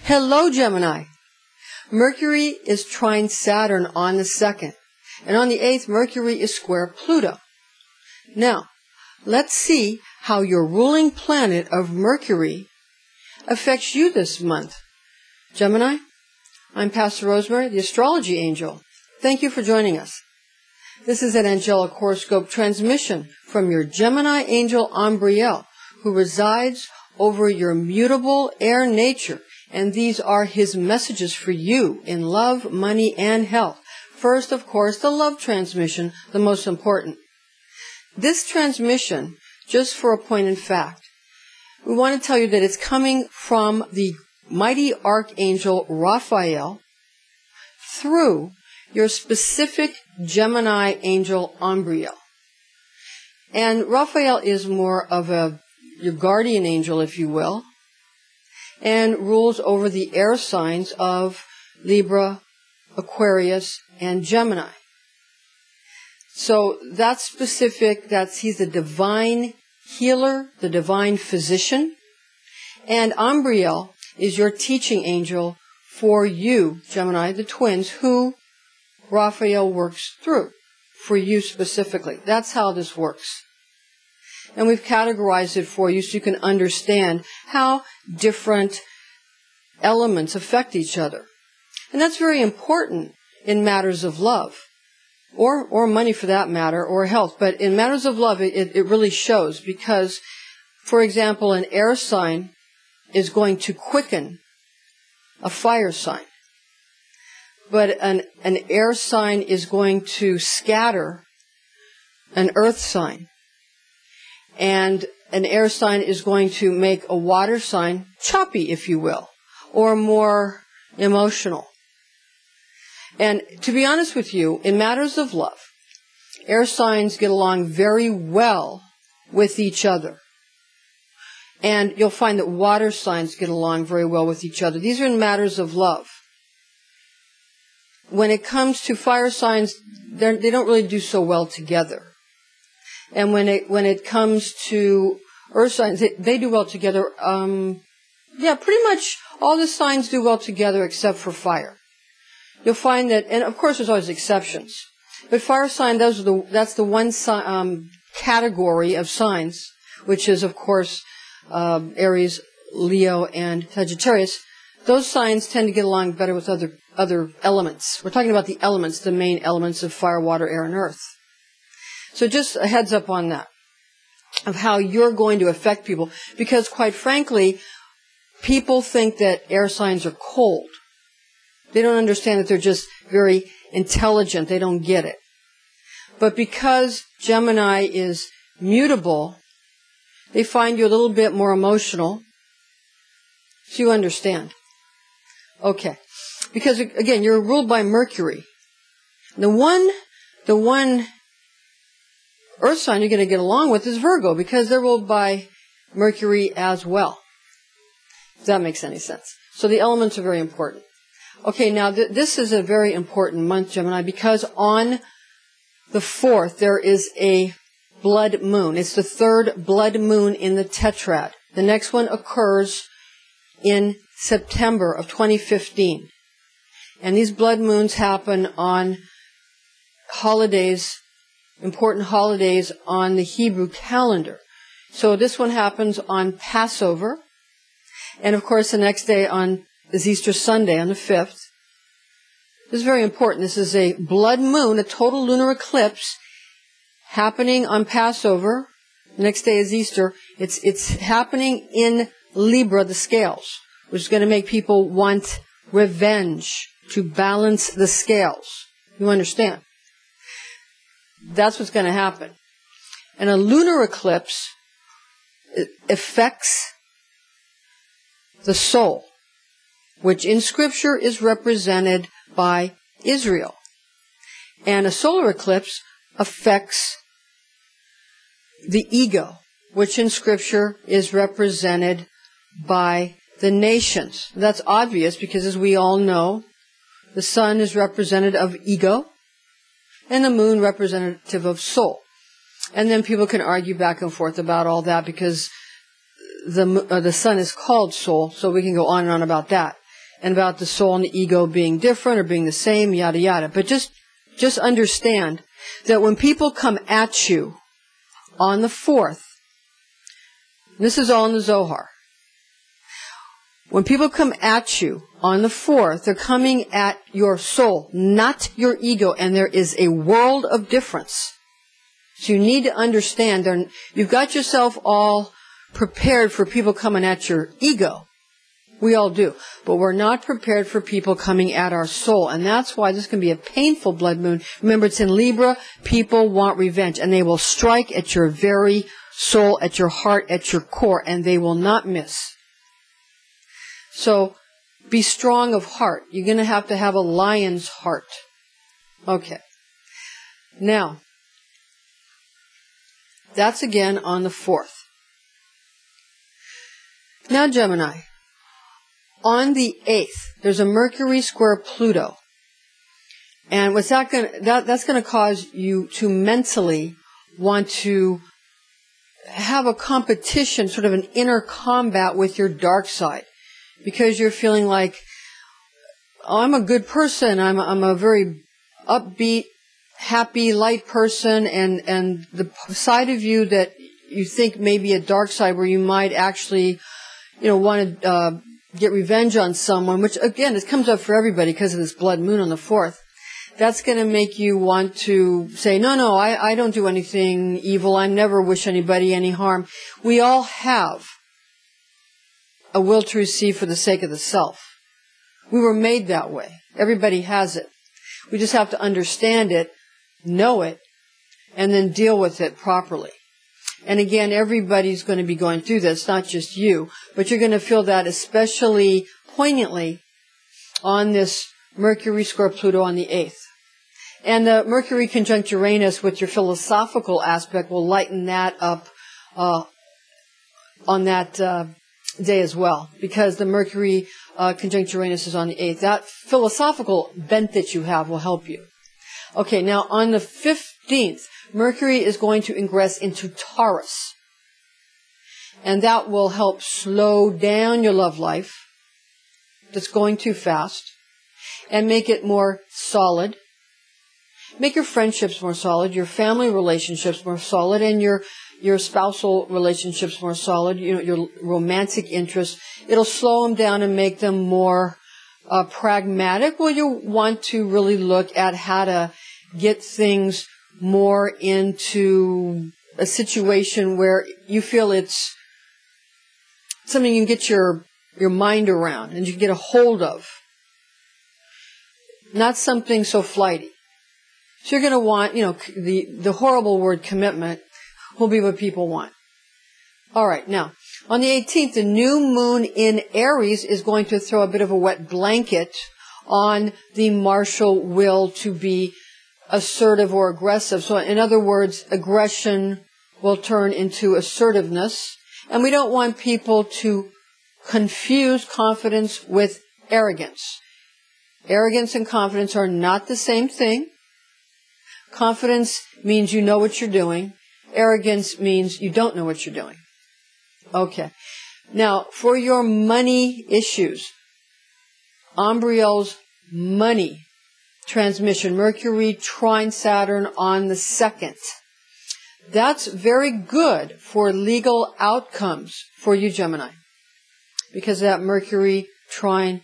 Hello, Gemini. Mercury is trine Saturn on the 2nd, and on the 8th, Mercury is square Pluto. Now, let's see how your ruling planet of Mercury affects you this month. Gemini, I'm Pastor Rosemary, the Astrology Angel. Thank you for joining us. This is an angelic horoscope transmission from your Gemini angel Ambriel, who resides over your mutable air nature, and these are his messages for you in love, money, and health. First, of course, the love transmission, the most important. This transmission, just for a point in fact, we want to tell you that it's coming from the mighty archangel Raphael through your specific Gemini angel Ambriel. And Raphael is more of your guardian angel, if you will, and rules over the air signs of Libra, Aquarius, and Gemini. So that's specific, he's the divine healer, the divine physician, and Ambriel is your teaching angel for you, Gemini, the twins, who Raphael works through, for you specifically. That's how this works. And we've categorized it for you so you can understand how different elements affect each other. And that's very important in matters of love, or money for that matter, or health. But in matters of love, it really shows because, for example, an air sign is going to quicken a fire sign. But an air sign is going to scatter an earth sign. And an air sign is going to make a water sign choppy, if you will, or more emotional. And to be honest with you, in matters of love, air signs get along very well with each other. And you'll find that water signs get along very well with each other. These are in matters of love. When it comes to fire signs, they don't really do so well together. And when it comes to earth signs, they do well together. Pretty much all the signs do well together except for fire. You'll find that, and of course there's always exceptions, but fire sign, that's the one category of signs, which is of course Aries, Leo, and Sagittarius. Those signs tend to get along better with other elements. We're talking about the elements, the main elements of fire, water, air, and earth. So just a heads up on that, of how you're going to affect people. Because quite frankly, people think that air signs are cold. They don't understand that they're just very intelligent. They don't get it. But because Gemini is mutable, they find you a little bit more emotional. So you understand. Okay. Because again, you're ruled by Mercury. The one earth sign you're going to get along with is Virgo, because they're ruled by Mercury as well. If that makes any sense. So the elements are very important. Okay, now this is a very important month, Gemini, because on the 4th there is a blood moon. It's the 3rd blood moon in the tetrad. The next one occurs in September of 2015. And these blood moons happen on holidays, important holidays on the Hebrew calendar. So this one happens on Passover. And of course the next day is Easter Sunday on the 5th. This is very important. This is a blood moon, a total lunar eclipse happening on Passover. The next day is Easter. It's happening in Libra, the scales, which is going to make people want revenge, to balance the scales. You understand? That's what's going to happen. And a lunar eclipse affects the soul, which in Scripture is represented by Israel. And a solar eclipse affects the ego, which in Scripture is represented by the nations. That's obvious because, as we all know, the sun is representative of ego, and the moon representative of soul. And then people can argue back and forth about all that because the sun is called soul, so we can go on and on about that. and about the soul and the ego being different or being the same, yada, yada. But just understand that when people come at you on the 4th, this is all in the Zohar. When people come at you on the 4th, they're coming at your soul, not your ego, and there is a world of difference. So you need to understand, you've got yourself all prepared for people coming at your ego. We all do. But we're not prepared for people coming at our soul. And that's why this can be a painful blood moon. Remember, it's in Libra. People want revenge. And they will strike at your very soul, at your heart, at your core. And they will not miss. So, be strong of heart. You're going to have a lion's heart. Okay. Now, that's again on the 4th. Now, Gemini. On the 8th, there's a Mercury square Pluto. And what's that's going to cause you to mentally want to have a competition, sort of an inner combat with your dark side. Because you're feeling like, oh, I'm a good person, I'm a very upbeat, happy, light person, and the side of you that you think may be a dark side where you might actually, want to get revenge on someone, which again, it comes up for everybody because of this blood moon on the 4th. That's going to make you want to say, no, I don't do anything evil. I never wish anybody any harm. We all have a will to receive for the sake of the self. We were made that way. Everybody has it. We just have to understand it, know it, and then deal with it properly. And again, everybody's going to be going through this, not just you, but you're going to feel that especially poignantly on this Mercury square Pluto on the 8th. And the Mercury conjunct Uranus with your philosophical aspect will lighten that up on that day as well, because the Mercury conjunct Uranus is on the 8th. That philosophical bent that you have will help you. Okay, now on the 15th, Mercury is going to ingress into Taurus. And that will help slow down your love life that's going too fast and make it more solid. Make your friendships more solid, your family relationships more solid, and your spousal relationships more solid, your romantic interests. It'll slow them down and make them more pragmatic. Well, you want to really look at how to get things more into a situation where you feel it's something you can get your mind around and you can get a hold of. Not something so flighty. So you're going to want, the horrible word commitment will be what people want. All right, now, on the 18th, the new moon in Aries is going to throw a bit of a wet blanket on the martial will to be assertive or aggressive. So in other words, aggression will turn into assertiveness. And we don't want people to confuse confidence with arrogance. Arrogance and confidence are not the same thing. Confidence means you know what you're doing. Arrogance means you don't know what you're doing. Okay. Now, for your money issues, Ambriel's money transmission, Mercury trine Saturn on the 2nd. That's very good for legal outcomes for you, Gemini, because of that Mercury trine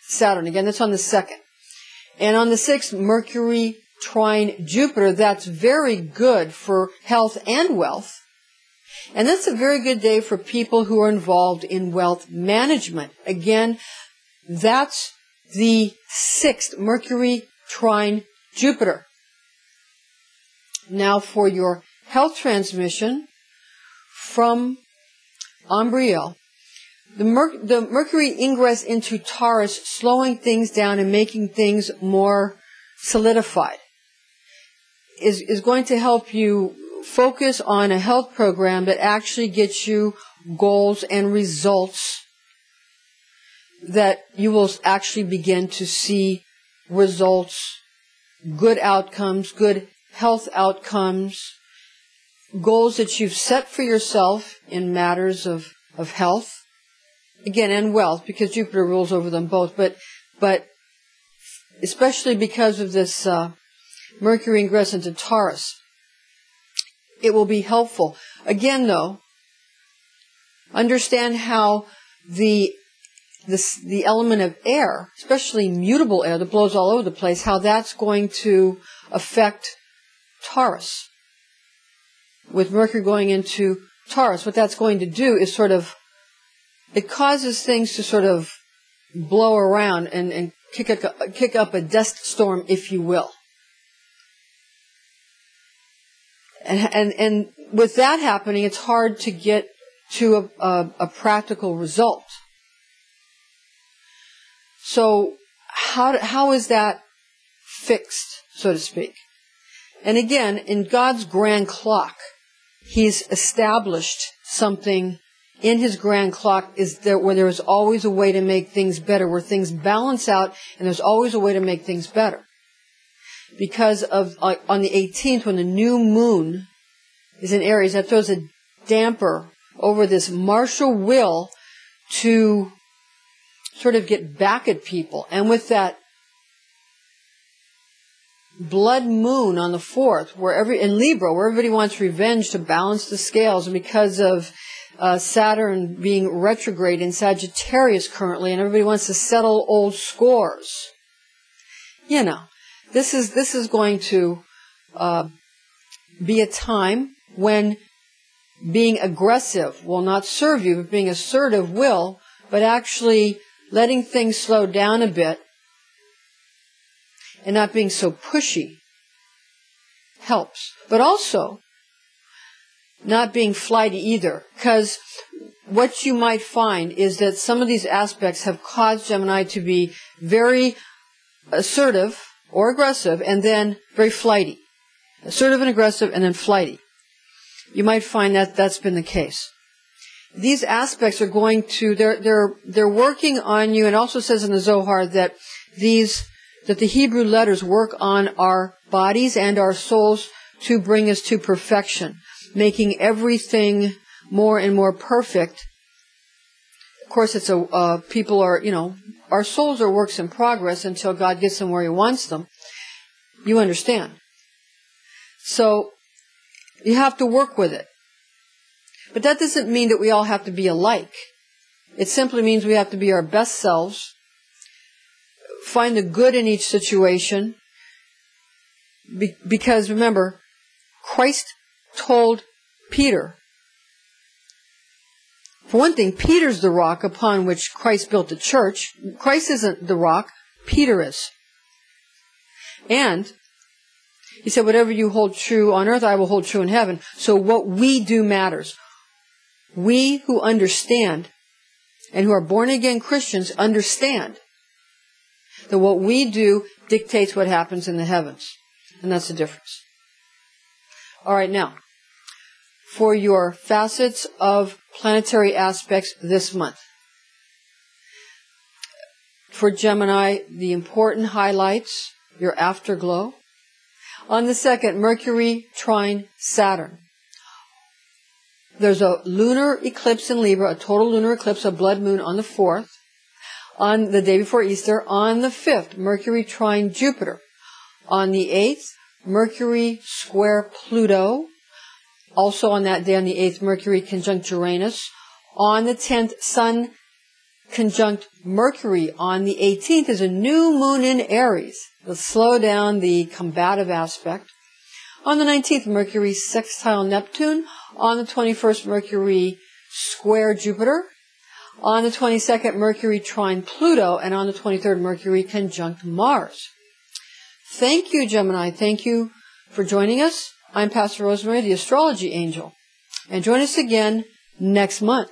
Saturn. Again, that's on the 2nd. And on the 6th, Mercury trine Jupiter. That's very good for health and wealth. And that's a very good day for people who are involved in wealth management. Again, that's the 6th, Mercury trine Jupiter. Now for your health transmission from Ambriel, the Mercury ingress into Taurus, slowing things down and making things more solidified, is going to help you focus on a health program that actually gets you goals and results that you will actually begin to see results, good outcomes, good health outcomes, goals that you've set for yourself in matters of health. again, and wealth, because Jupiter rules over them both, but especially because of this Mercury ingress into Taurus, it will be helpful. Again, though, understand how the element of air, especially mutable air that blows all over the place, how that's going to affect Taurus. With Mercury going into Taurus, what that's going to do is it causes things to sort of blow around and kick up a dust storm, if you will. And with that happening, it's hard to get to a practical result. So how is that fixed, so to speak? And again, in God's grand clock, He's established something in His grand clock where there is always a way to make things better, where things balance out, and there's always a way to make things better. Because of on the 18th, when the new moon is in Aries, that throws a damper over this martial will to sort of get back at people. And with that blood moon on the 4th, in Libra, where everybody wants revenge to balance the scales, and because of Saturn being retrograde in Sagittarius currently, and everybody wants to settle old scores. This is going to be a time when being aggressive will not serve you, but being assertive will, but actually letting things slow down a bit and not being so pushy helps. But also, not being flighty either, because what you might find is that some of these aspects have caused Gemini to be very assertive or aggressive, and then very flighty. Assertive and aggressive, and then flighty. You might find that that's been the case. These aspects are going to, they're working on you, and also says in the Zohar that that the Hebrew letters work on our bodies and our souls to bring us to perfection, making everything more and more perfect. Of course, it's people are, our souls are works in progress until God gets them where He wants them. You understand. So, you have to work with it. But that doesn't mean that we all have to be alike. It simply means we have to be our best selves, find the good in each situation, because remember, Christ told Peter, for one thing, Peter's the rock upon which Christ built the church. Christ isn't the rock, Peter is. And He said, whatever you hold true on earth, I will hold true in heaven. So what we do matters. We who understand and who are born-again Christians understand that what we do dictates what happens in the heavens. And that's the difference. All right, now, for your facets of planetary aspects this month. For Gemini, the important highlights, your afterglow. On the 2nd, Mercury trine Saturn. There's a lunar eclipse in Libra, a total lunar eclipse, a blood moon on the 4th, on the day before Easter. On the 5th, Mercury trine Jupiter. On the 8th, Mercury square Pluto. Also on that day, on the 8th, Mercury conjunct Uranus. On the 10th, Sun conjunct Mercury. On the 18th is a new moon in Aries. It'll slow down the combative aspect. On the 19th, Mercury sextile Neptune. On the 21st, Mercury square Jupiter. On the 22nd, Mercury trine Pluto. And on the 23rd, Mercury conjunct Mars. Thank you, Gemini. Thank you for joining us. I'm Pastor Rosemary, the Astrology Angel. And join us again next month.